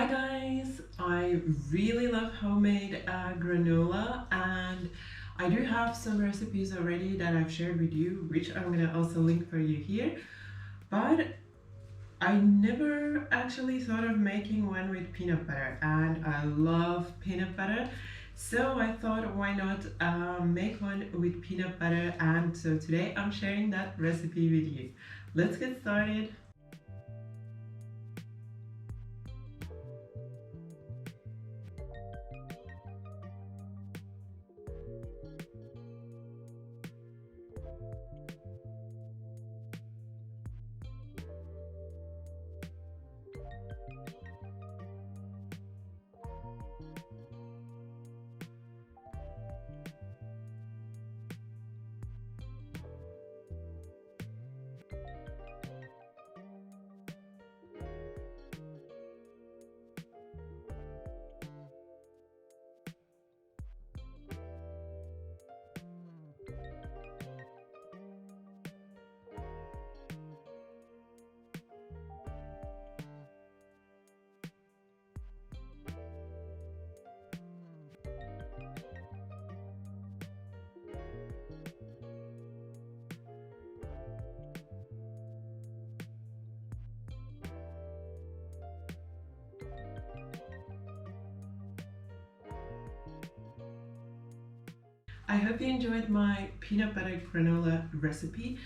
Hi guys, I really love homemade granola, and I do have some recipes already that I've shared with you, which I'm gonna also link for you here, but I never actually thought of making one with peanut butter, and I love peanut butter. So I thought, why not make one with peanut butter, and so today I'm sharing that recipe with you. Let's get started. I hope you enjoyed my peanut butter granola recipe.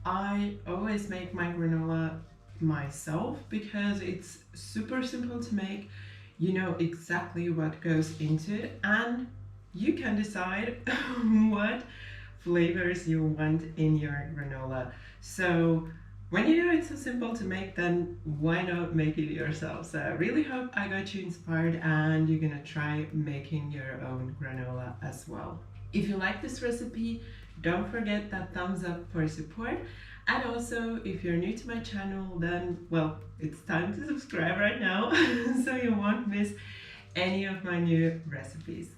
I always make my granola myself because it's super simple to make. You know exactly what goes into it, and you can decide what flavors you want in your granola. So when you know it's so simple to make, then why not make it yourself? So I really hope I got you inspired and you're gonna try making your own granola as well. If you like this recipe, don't forget that thumbs up for support. And also, if you're new to my channel, then, well, it's time to subscribe right now so you won't miss any of my new recipes.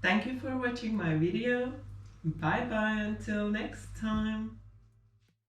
Thank you for watching my video. Bye bye until next time.